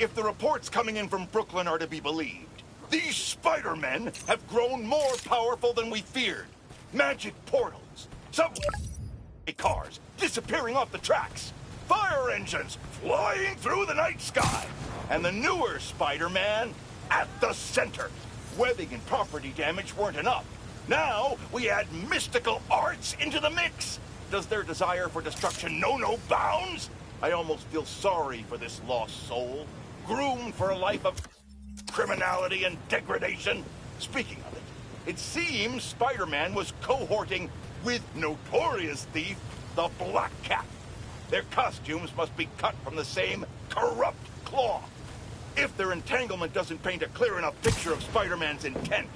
If the reports coming in from Brooklyn are to be believed, these Spider-Men have grown more powerful than we feared. Magic portals, subway cars disappearing off the tracks, fire engines flying through the night sky, and the newer Spider-Man at the center. Webbing and property damage weren't enough. Now we add mystical arts into the mix. Does their desire for destruction know no bounds? I almost feel sorry for this lost soul, groomed for a life of criminality and degradation. Speaking of it, it seems Spider-Man was cohorting with notorious thief, the Black Cat. Their costumes must be cut from the same corrupt cloth. If their entanglement doesn't paint a clear enough picture of Spider-Man's intent,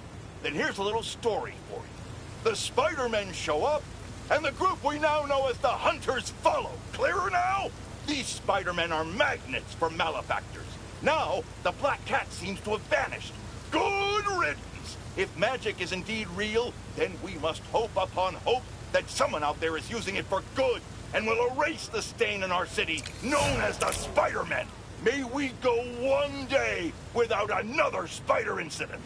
then here's a little story for you. The Spider-Men show up, and the group we now know as the Hunters follow. Clearer now? These Spider-Men are magnets for malefactors. Now, the Black Cat seems to have vanished. Good riddance! If magic is indeed real, then we must hope upon hope that someone out there is using it for good and will erase the stain in our city known as the Spider-Men. May we go one day without another spider incident.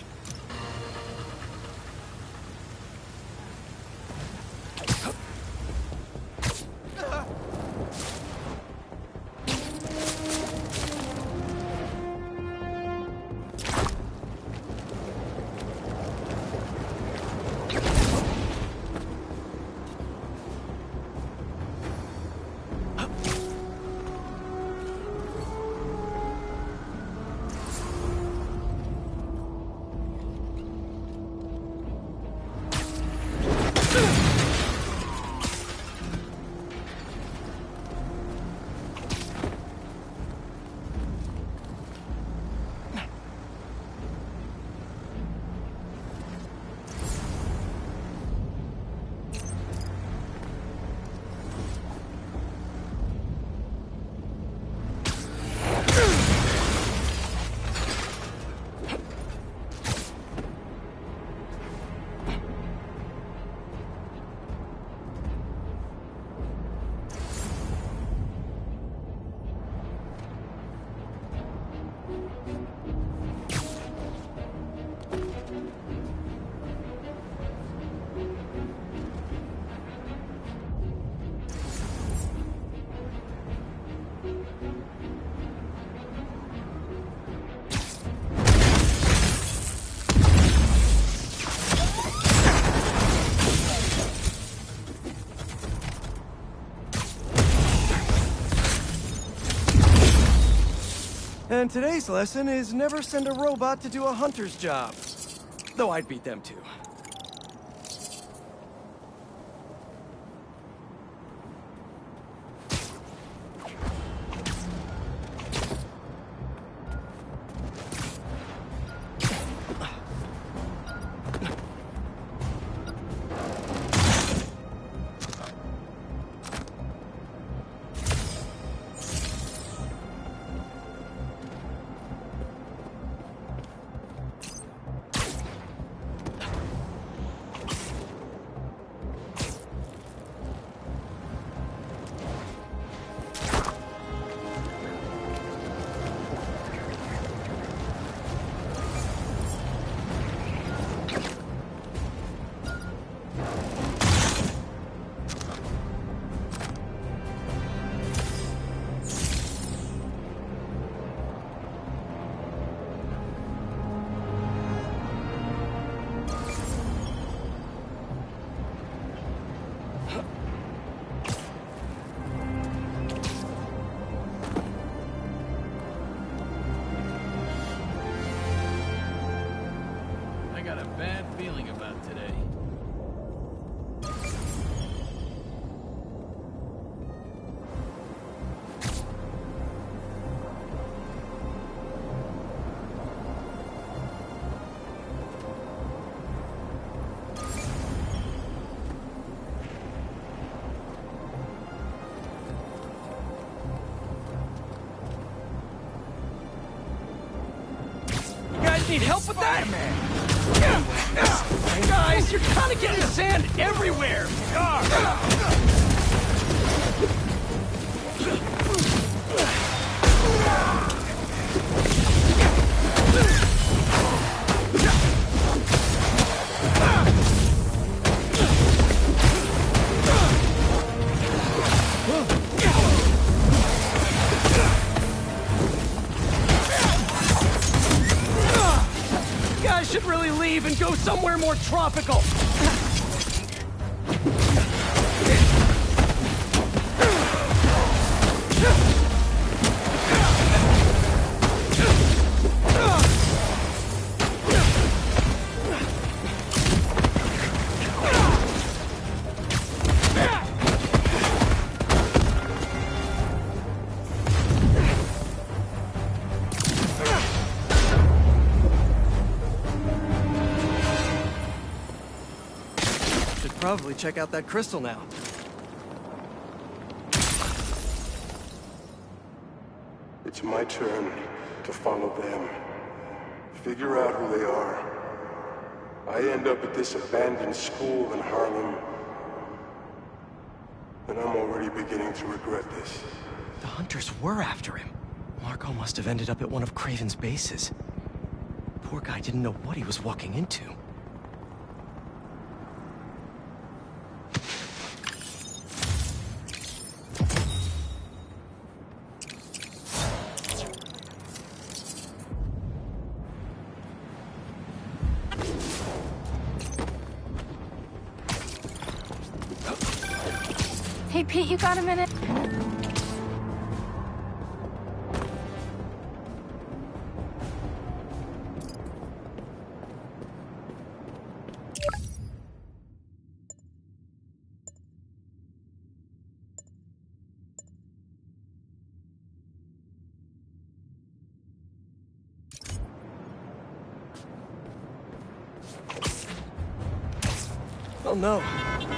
And today's lesson is never send a robot to do a hunter's job. Though I'd beat them too. Need help with that? Guys, you're kind of getting sand everywhere! go somewhere more tropical! Probably check out that crystal now. It's my turn to follow them. Figure out who they are. I end up at this abandoned school in Harlem, and I'm already beginning to regret this. The hunters were after him. Marco must have ended up at one of Kraven's bases. Poor guy didn't know what he was walking into. Hey, Pete, you got a minute? Oh no.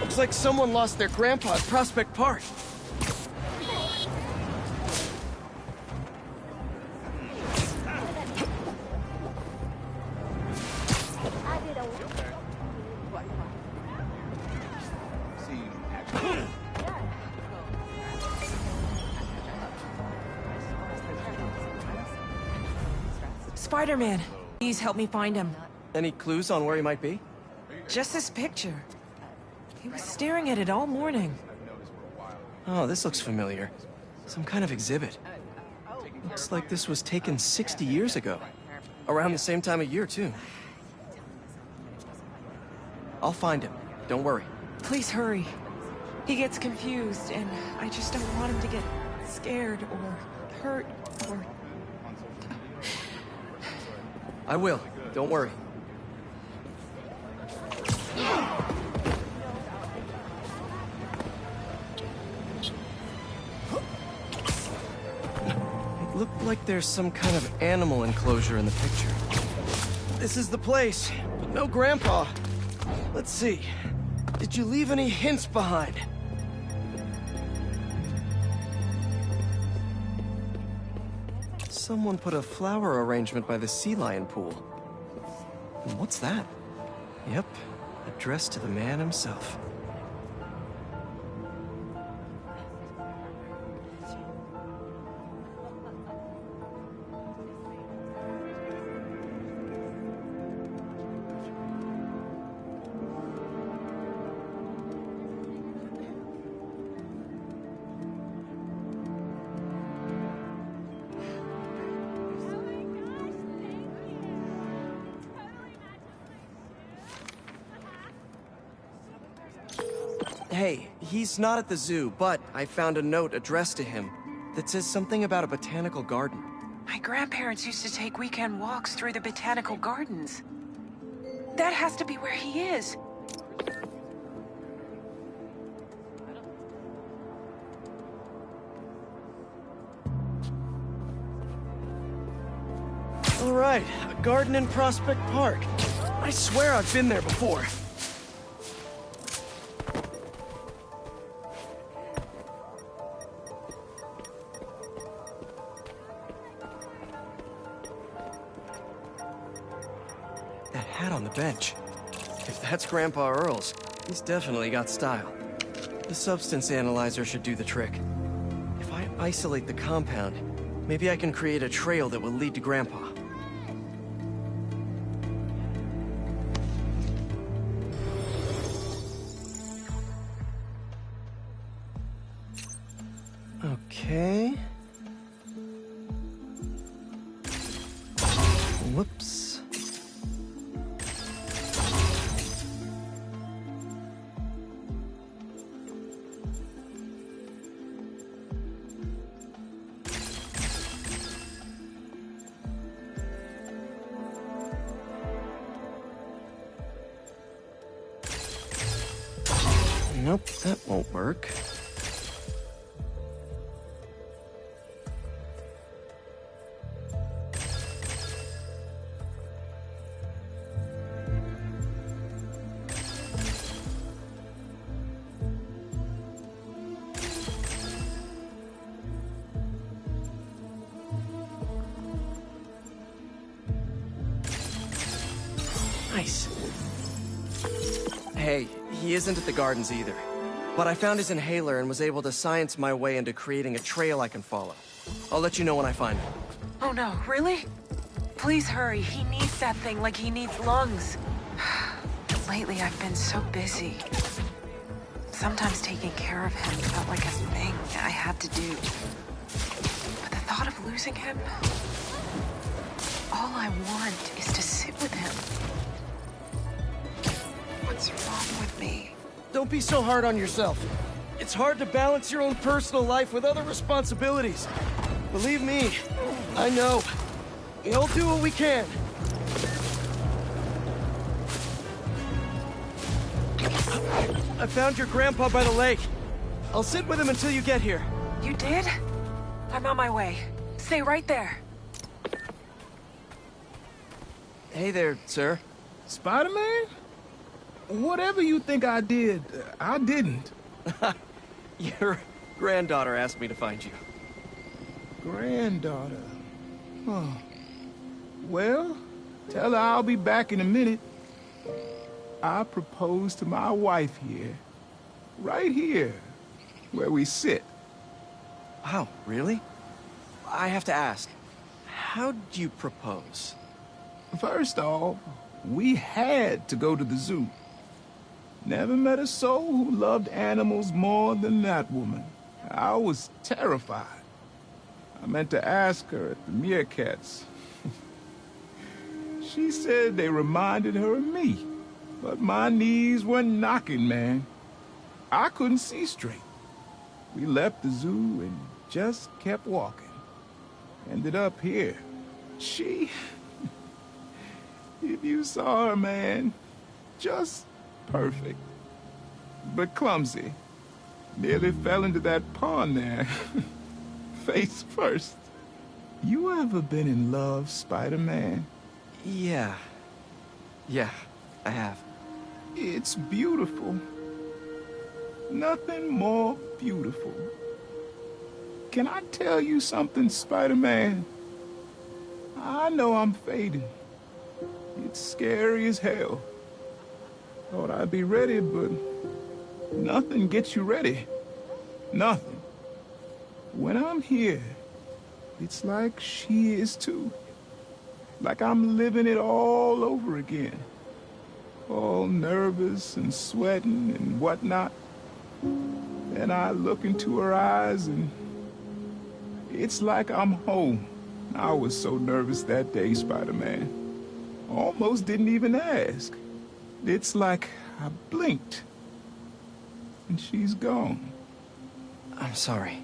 Looks like someone lost their grandpa at Prospect Park. Spider-Man, please help me find him. Any clues on where he might be? Just this picture. He was staring at it all morning. Oh, this looks familiar. Some kind of exhibit. Looks like this was taken 60 years ago. Around the same time of year, too. I'll find him. Don't worry. Please hurry. He gets confused, and I just don't want him to get scared or hurt or... I will. Don't worry. It looked like there's some kind of animal enclosure in the picture. This is the place, but no Grandpa. Let's see. Did you leave any hints behind? Someone put a flower arrangement by the sea lion pool. And what's that? Yep, addressed to the man himself. Hey, he's not at the zoo, but I found a note addressed to him that says something about a botanical garden. My grandparents used to take weekend walks through the botanical gardens. That has to be where he is. All right, a garden in Prospect Park. I swear I've been there before. That hat on the bench. If that's Grandpa Earl's, he's definitely got style. The substance analyzer should do the trick. If I isolate the compound, maybe I can create a trail that will lead to Grandpa. Okay. Whoops. Nope, that won't work. Nice. Hey, he isn't at the gardens either. But I found his inhaler and was able to science my way into creating a trail I can follow. I'll let you know when I find him. Oh no, really? Please hurry. He needs that thing like he needs lungs. Lately, I've been so busy. Sometimes taking care of him felt like a thing I had to do. But the thought of losing him... All I want is to sit with him. What's wrong with me? Don't be so hard on yourself. It's hard to balance your own personal life with other responsibilities. Believe me, I know. We'll do what we can. I found your grandpa by the lake. I'll sit with him until you get here. You did? I'm on my way. Stay right there. Hey there, sir. Spider-Man? Whatever you think I did, I didn't. Your granddaughter asked me to find you. Granddaughter. Huh. Well, tell her I'll be back in a minute. I proposed to my wife here. Right here, where we sit. Wow, really? I have to ask, how'd you propose? First off, we had to go to the zoo. Never met a soul who loved animals more than that woman. I was terrified. I meant to ask her at the meerkats. She said they reminded her of me, but my knees were knocking, man. I couldn't see straight. We left the zoo and just kept walking. Ended up here. She... If you saw her, man, just perfect. But clumsy. Nearly fell into that pond there. Face first. You ever been in love, Spider-Man? Yeah. Yeah, I have. It's beautiful. Nothing more beautiful. Can I tell you something, Spider-Man? I know I'm fading. It's scary as hell. Thought I'd be ready, but nothing gets you ready. Nothing. When I'm here, it's like she is too. Like I'm living it all over again. All nervous and sweating and whatnot. Then I look into her eyes and it's like I'm home. I was so nervous that day, Spider-Man. Almost didn't even ask. It's like I blinked. And she's gone. I'm sorry.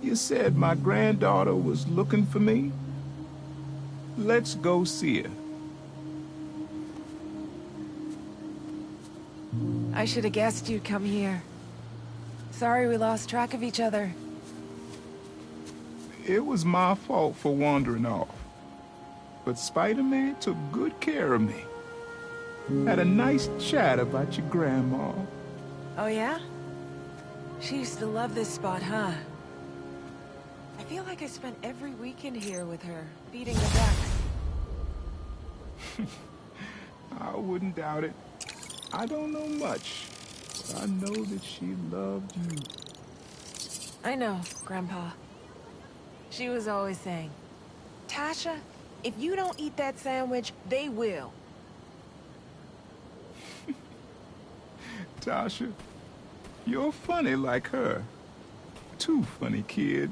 You said my granddaughter was looking for me? Let's go see her. I should have guessed you'd come here. Sorry we lost track of each other. It was my fault for wandering off. But Spider-Man took good care of me. Had a nice chat about your grandma. Oh yeah? She used to love this spot, huh? I feel like I spent every weekend here with her, feeding the ducks. I wouldn't doubt it. I don't know much, but I know that she loved you. I know, Grandpa. She was always saying, Tasha, if you don't eat that sandwich, they will. Tasha, you're funny like her. Too funny, kid.